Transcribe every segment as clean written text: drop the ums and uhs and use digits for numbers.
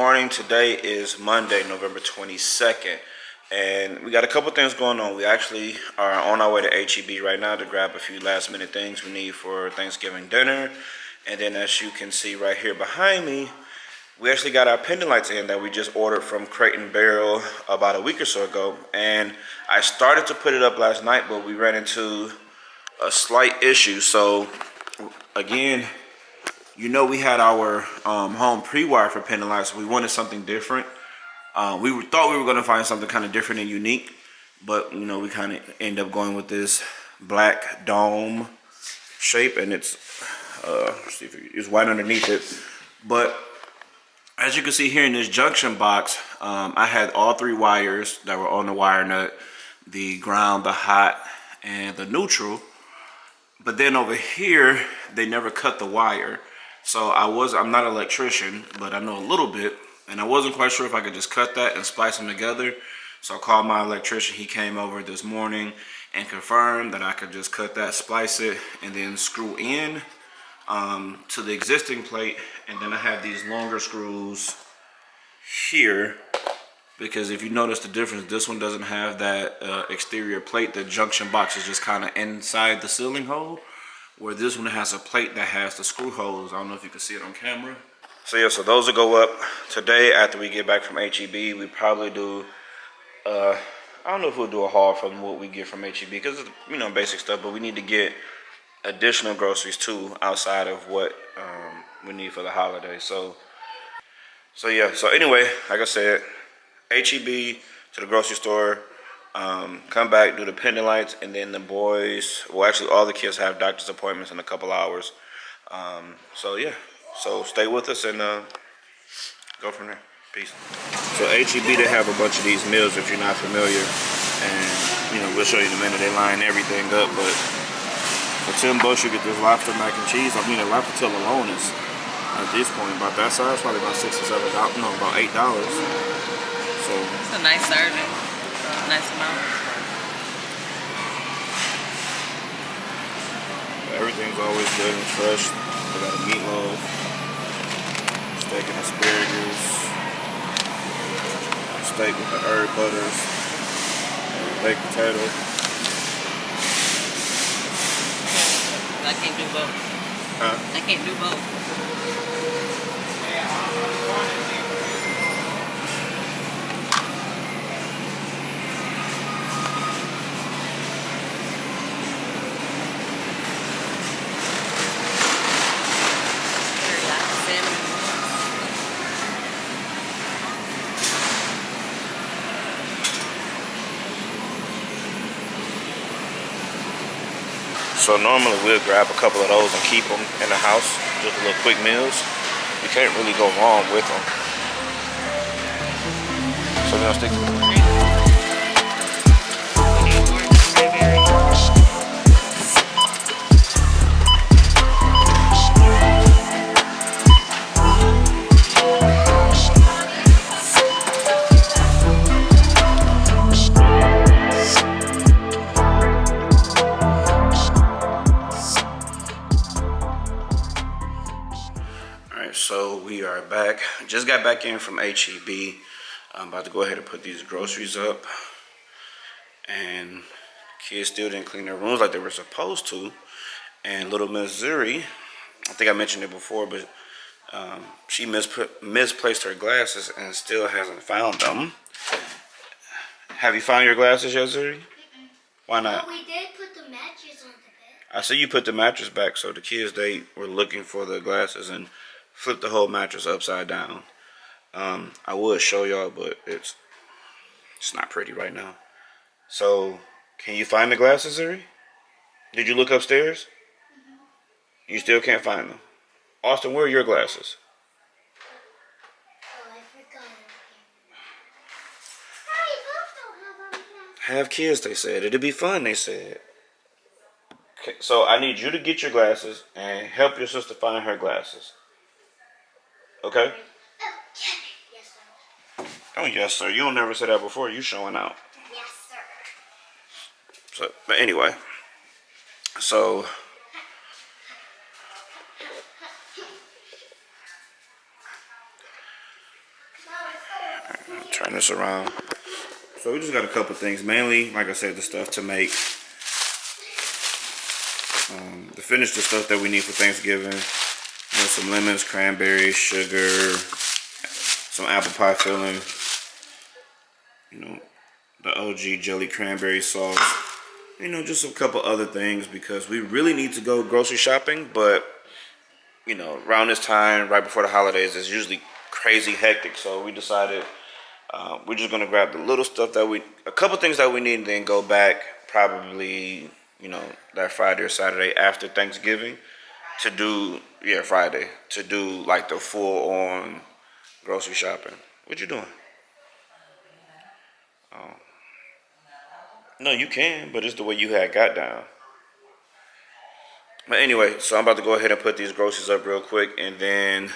morning. Today is Monday, November 22nd, and we got a couple things going on. We actually are on our way to H-E-B right now to grab a few last minute things we need for Thanksgiving dinner. And then as you can see right here behind me, we actually got our pendant lights in that we just ordered from Crate and Barrel about a week or so ago. And I started to put it up last night, but we ran into a slight issue. So again, you know, we had our home pre-wired for pendant lights. We wanted something different. We thought we were going to find something kind of different and unique, but you know, we kind of end up going with this black dome shape, and it's see if it's white underneath it. But as you can see here in this junction box, I had all three wires that were on the wire nut: the ground, the hot, and the neutral. But then over here, they never cut the wire. So I'm not an electrician, but I know a little bit, and I wasn't quite sure if I could just cut that and splice them together. So I called my electrician. He came over this morning and confirmed that I could just cut that, splice it, and then screw in to the existing plate. And then I have these longer screws here, because if you notice the difference, this one doesn't have that exterior plate. The junction box is just kind of inside the ceiling hole, where this one has a plate that has the screw holes. I don't know if you can see it on camera. So yeah, so those will go up today after we get back from H-E-B. We probably do, I don't know if we'll do a haul from what we get from H-E-B, because it's, you know, basic stuff, but we need to get additional groceries too outside of what we need for the holiday. So yeah, so anyway, like I said, H-E-B to the grocery store, come back, do the pendant lights, and then the boys, well actually all the kids have doctor's appointments in a couple hours. So yeah, so stay with us and go from there. Peace. So H-E-B, they have a bunch of these meals if you're not familiar, and you know, we'll show you in a minute. They line everything up, but for $10 you get this lobster mac and cheese. I mean, the lobster tail alone is at this point about that size, probably about $6 or $7, no, about $8. So it's a nice serving, nice amount. Everything's always good and fresh. We got a meatloaf, steak and asparagus, steak with the herb butters, baked potato. I can't do both. Huh? I can't do both. So normally we'll grab a couple of those and keep them in the house, just little quick meals. You can't really go wrong with them. So we're gonna stick to them. So we are back. Just got back in from H-E-B. I'm about to go ahead and put these groceries up. And kids still didn't clean their rooms like they were supposed to. And little Missouri, I think I mentioned it before, but she misplaced her glasses and still hasn't found them. Have you found your glasses yet, Zuri? Why not? Well, we did put the mattress on the bed. I see you put the mattress back, so the kids, they were looking for the glasses and flip the whole mattress upside down. I would show y'all, but it's not pretty right now. So, can you find the glasses, Zuri? Did you look upstairs? You still can't find them. Austin, where are your glasses? Oh, I forgot. Have kids, they said. It'd be fun, they said. Okay, so I need you to get your glasses and help your sister find her glasses. Okay? Yes, sir. Oh, yes, sir. You don't never say that before. You showing out. Yes, sir. So, but anyway. So, Turn this around. So we just got a couple things. Mainly, like I said, the stuff to make, to finish the stuff that we need for Thanksgiving. You know, some lemons, cranberries, sugar, some apple pie filling. You know, the OG jelly cranberry sauce. You know, just a couple other things because we really need to go grocery shopping. But, you know, around this time, right before the holidays, it's usually crazy hectic. So we decided we're just gonna grab the little stuff a couple things that we need, and then go back probably, you know, that Friday or Saturday after Thanksgiving to do, Friday, to do like the full on grocery shopping. What you doing? No, you can, but it's the way you had got down. But anyway, so I'm about to go ahead and put these groceries up real quick and then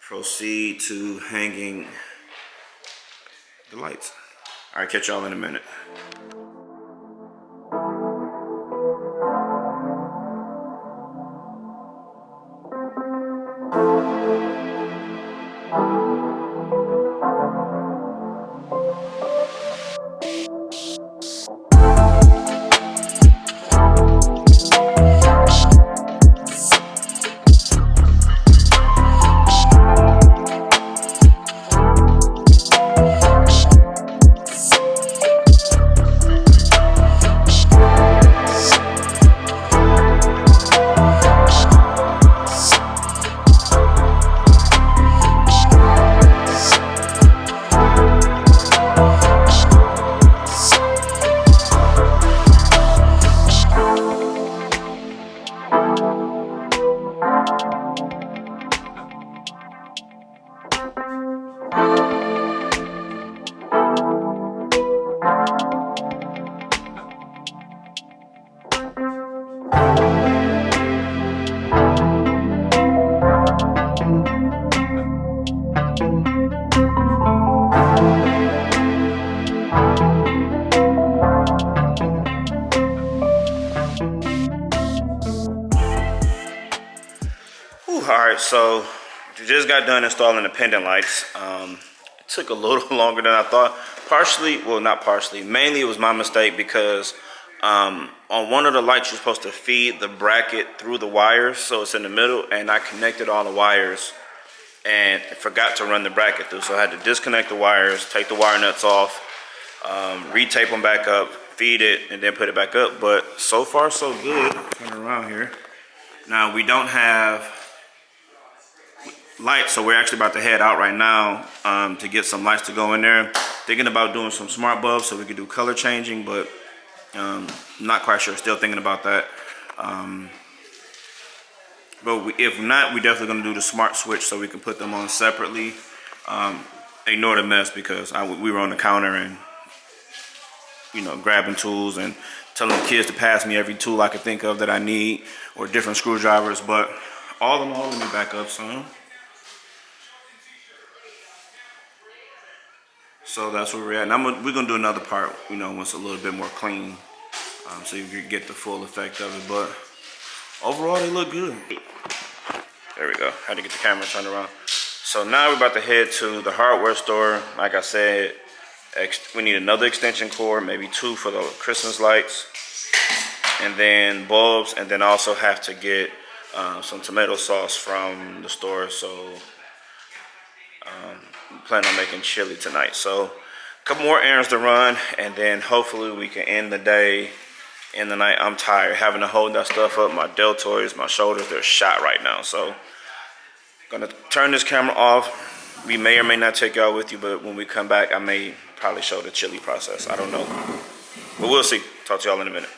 proceed to hanging the lights. All right, catch y'all in a minute. Alright, so we just got done installing the pendant lights. It took a little longer than I thought. Mainly it was my mistake because on one of the lights you're supposed to feed the bracket through the wires, so it's in the middle, and I connected all the wires and forgot to run the bracket through. So I had to disconnect the wires, take the wire nuts off, re-tape them back up, feed it, and then put it back up. But so far so good. Turn around here. Now we don't have lights, so we're actually about to head out right now to get some lights to go in there. Thinking about doing some smart bulbs so we could do color changing, but not quite sure. Still thinking about that. But if not, we're definitely going to do the smart switch so we can put them on separately. Ignore the mess because we were on the counter and, you know, grabbing tools and telling the kids to pass me every tool I could think of that I need, or different screwdrivers. But all in all, let me back up some. So that's where we're at. And we're going to do another part, you know, once a little bit more clean, so you can get the full effect of it. But overall, they look good. There we go. Had to get the camera turned around. So now we're about to head to the hardware store. Like I said, we need another extension cord, maybe 2 for the Christmas lights, and then bulbs, and then also have to get some tomato sauce from the store. So plan on making chili tonight. So a couple more errands to run, and then hopefully we can end the day, end the night. I'm tired having to hold that stuff up. My deltoids, my shoulders, they're shot right now. So gonna turn this camera off. We may or may not take y'all with you, but when we come back, I may probably show the chili process. I don't know, but we'll see. Talk to y'all in a minute.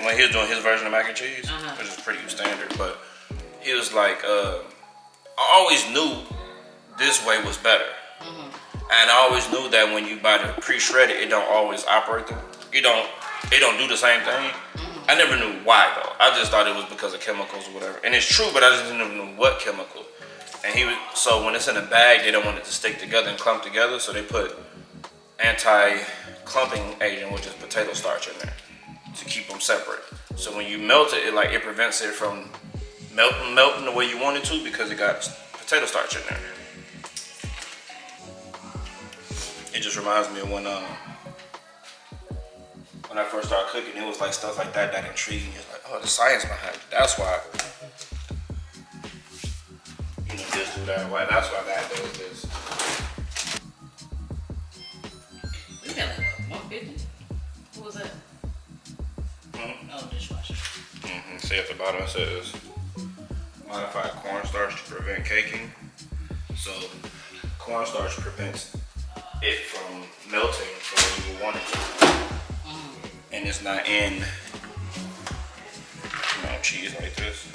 when he was doing his version of mac and cheese, which is pretty standard, but he was like, I always knew this way was better. And I always knew that when you buy the pre-shredded, it don't always operate. It don't do the same thing. I never knew why though. I just thought it was because of chemicals or whatever. And it's true, but I just didn't know what chemical. And so when it's in a bag, they don't want it to stick together and clump together, so they put anti-clumping agent, which is potato starch, in there to keep them separate. So when you melt it, it prevents it from melting the way you want it to because it got potato starch in there. It just reminds me of when I first started cooking, it was like stuff like that intrigued me. It's like, oh, the science behind it. That's why, this do that. Why? That's why that does this. We got like 150. What was that? Oh, dishwasher. See at the bottom it says modified cornstarch to prevent caking. So cornstarch prevents it from melting the way you would want it to. And it's not in cheese like this.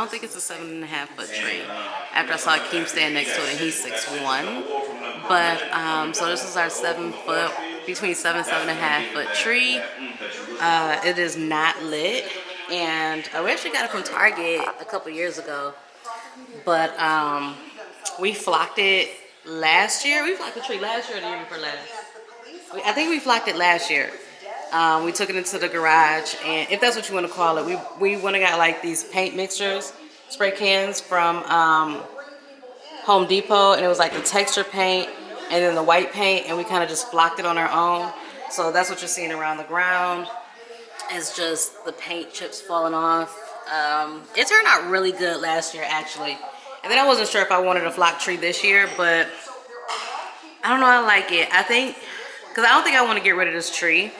don't think it's a 7.5-foot tree. After I saw Keem stand next to it, and he's 6'1". But so this is our 7-foot, between 7 and 7.5-foot tree. It is not lit, and we actually got it from Target a couple years ago. But we flocked it last year. We flocked the tree last year or the year before last? I think we flocked it last year. We took it into the garage, and if that's what you want to call it, we went and got like these paint mixtures, spray cans from Home Depot, and it was like the texture paint and then the white paint, and we kind of just flocked it on our own. So that's what you're seeing around the ground. It's just the paint chips falling off. It turned out really good last year, actually. And then I wasn't sure if I wanted a flock tree this year, but I don't know, I like it. I think, because I don't think I want to get rid of this tree.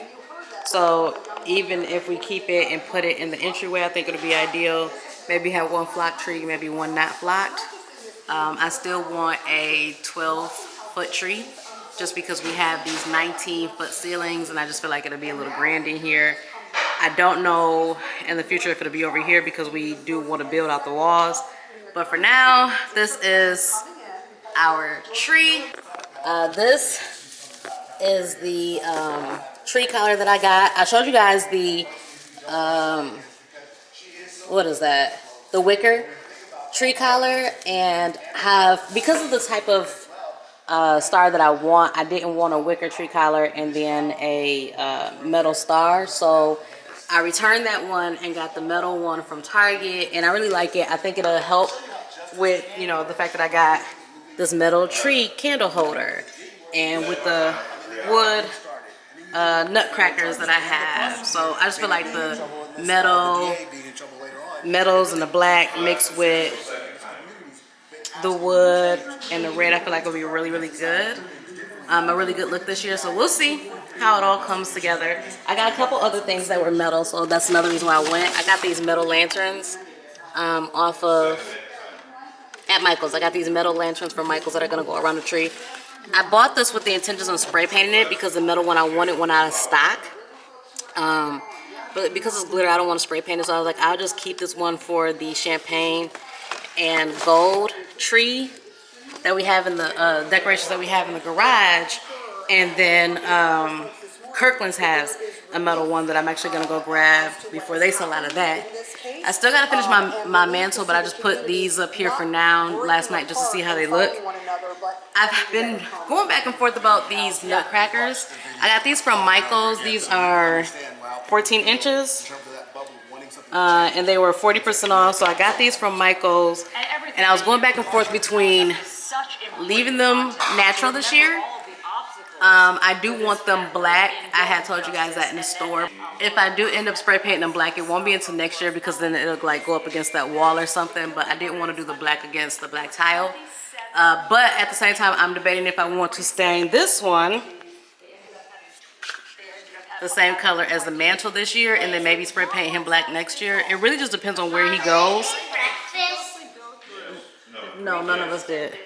So even if we keep it and put it in the entryway, I think it'll be ideal. Maybe have one flock tree, maybe one not flocked. I still want a 12-foot tree, just because we have these 19-foot ceilings, and I just feel like it'll be a little grand in here. I don't know in the future if it'll be over here, because we do want to build out the walls. But for now, this is our tree. This is the tree collar that I got. I showed you guys the, what is that? The wicker tree collar, and because of the type of star that I want, I didn't want a wicker tree collar and then a metal star. So I returned that one and got the metal one from Target, and I really like it. I think it'll help with, you know, the fact that I got this metal tree candle holder, and with the wood nutcrackers that I have. So I just feel like the metals and the black mixed with the wood and the red, I feel like it'll be really, really good. A really good look this year. So we'll see how it all comes together. I got a couple other things that were metal, so that's another reason why I went. I got these metal lanterns off of at Michael's. I got these metal lanterns from Michael's that are gonna go around the tree. I bought this with the intentions of spray painting it because the metal one I wanted went out of stock. But because it's glitter, I don't want to spray paint it, so I was like, I'll just keep this one for the champagne and gold tree that we have in the decorations that we have in the garage. And then Kirkland's has a metal one that I'm actually gonna go grab before they sell out of that. I still gotta finish my mantle, but I just put these up here for now last night just to see how they look. I've been going back and forth about these nutcrackers. I got these from Michael's. These are 14 inches. And they were 40% off, so I got these from Michael's. And I was going back and forth between leaving them natural this year. I do want them black. I had told you guys that in the store. If I do end up spray painting them black, it won't be until next year, because then it'll like go up against that wall or something. But I didn't want to do the black against the black tile. But at the same time, I'm debating if I want to stain this one the same color as the mantle this year, and then maybe spray paint him black next year. It really just depends on where he goes. Breakfast. No, none of us did.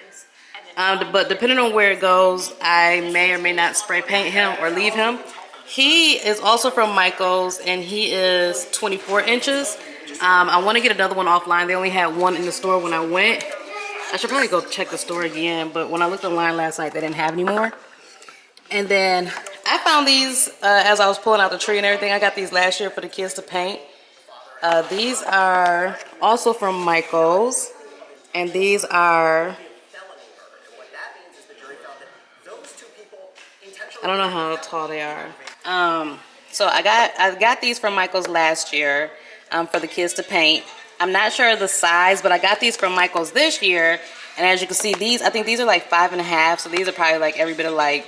But depending on where it goes, I may or may not spray paint him or leave him. He is also from Michael's, and he is 24 inches. I want to get another one offline. They only had one in the store when I went. I should probably go check the store again, but when I looked online last night, they didn't have any more. And then I found these as I was pulling out the tree and everything. I got these last year for the kids to paint. These are also from Michael's, and these are, I don't know how tall they are. So I got these from Michael's last year for the kids to paint. I'm not sure of the size, but I got these from Michael's this year. And as you can see, these, I think these are like 5.5. So these are probably like every bit of like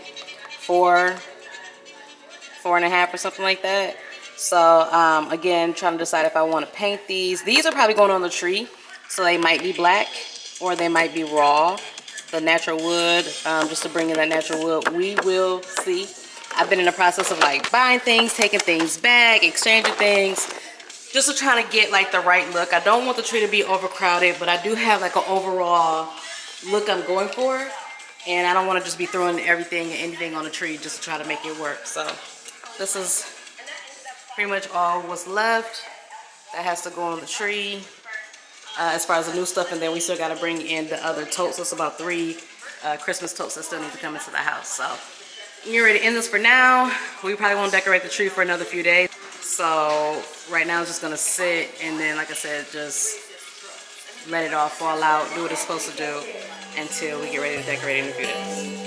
4.5 or something like that. So again, trying to decide if I want to paint these. These are probably going on the tree, so they might be black or they might be raw. The natural wood, just to bring in that natural wood. We will see. I've been in the process of like buying things, taking things back, exchanging things, just to try to get like the right look. I don't want the tree to be overcrowded, but I do have like an overall look I'm going for. And I don't want to just be throwing everything and anything on the tree just to try to make it work. So this is pretty much all what's left that has to go on the tree. as far as the new stuff, and then we still got to bring in the other totes. So it's about 3 Christmas totes that still need to come into the house. So you're ready to end this for now. We probably won't decorate the tree for another few days. So right now it's just gonna sit, and then like I said, just let it all fall out, do what it's supposed to do until we get ready to decorate in a few days.